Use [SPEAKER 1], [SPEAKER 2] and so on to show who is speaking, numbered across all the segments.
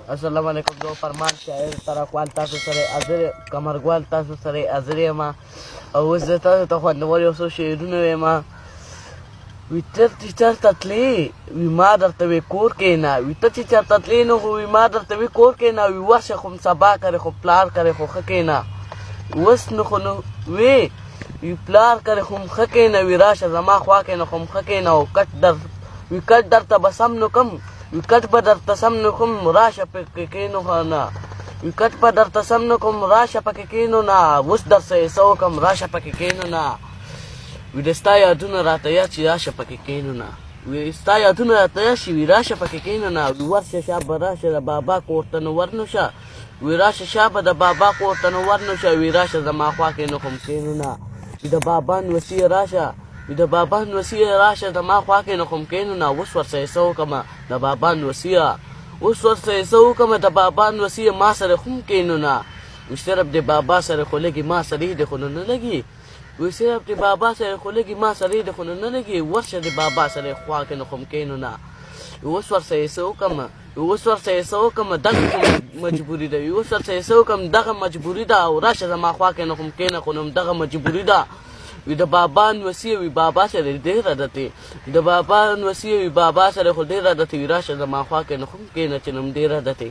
[SPEAKER 1] السلام علیکم. زه فرمان شاعر ترکوال تاسو سره حاضر کمرګوال تاسو سره حاضر یم او اوس زه تاسو ته خوندور یو څو شعرونه وایم. وي ته چې چېرته تلې وي ما درته وې کور کښېنه، وي ته چې چېرته تلې نو خو وي ما درته وې کور کښېنه، وي ورشه خو سبا کرې خو پلار کرې خو ښه کښېنه. اوس نو خو نو وې وي پلار کرې خو م ښه کښېنه، وي راشه زما خوا کښېنه خو م ښه کښېنه او وي کټ درته به سم نو کم، وي کټ به درته سم نو کوم راشه پکې کښېنو نه، وي کټ به درته سم نو کوم راشه پکې کښېنو نه، اوس درسه یې څه وکړم راشه پکې کښېنو نه. وي د ستا یادونه راته یاد شي راشه پکې کښېنو نه، وي ستا یادونه راته یاد شي وي راشه پکې کښېنو نه. وي ورشه شابه راشه د بابا کور ته نو ورنو شه، وي راشه شابه د بابا کور ته نو ورنو شه، وي راشه زما خوا کې نو خو م کښېنو نه. وي د بابا نوسي راشه، وي د بابا نوسي راشه زما خوا کې نو خو م کښېنو نه. اوس ورسه یې څه وکړمه د بابا نوسیه، اوس ورسه یې څه وکړمه د بابا نوسیه، ما سره خو م کښېنو نه. وي صرف د بابا سره خو لګي ما سره یې د خو نه لګي، وي صرف د بابا سره خو لګي ما سره یې د خو نه لګي، ورشه د بابا سره یې خوا کې نو خو م کښېنو نه. اوس ورسه یې څه وکړمه، اوس ورسه یې څه وکړمه دغه مجبوري ده، اوس ورسه یې څه وکړم دغه مجبوري ده او راشه زما خوا کې نو خو م کښېنه خو نو دغه مجبوري ده. وي د بابا نوسیه وي بابا سره ډېر عادتې، د بابا نوسیه وي بابا سره خو ډېر عادتې، وي راشه زما خوا کې نو خو م کښېنه چې نو م ډېر عادتې.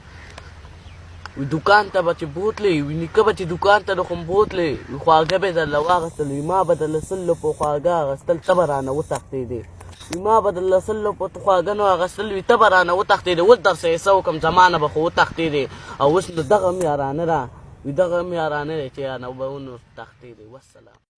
[SPEAKER 1] وي دوکان ته به چې بوتلې وي نیکه به چې دوکان ته نو خو م بوتلې، وي خواږه به یې درله واخیستل، وي ما به درله 100 روپو خواږه اخیستل ته به رانه وتښتېدې، وي ما به درله 100 روپو خواږه نو اخیستل وي ته به رانه وتښتېدې. اوس درسه یې څه وکړم زما نه به خو وتښتېدې او اوس نو دغه م یارانه ده، وي دغه م یارانه دی چې یاره به نو تښتېدې. والسلام.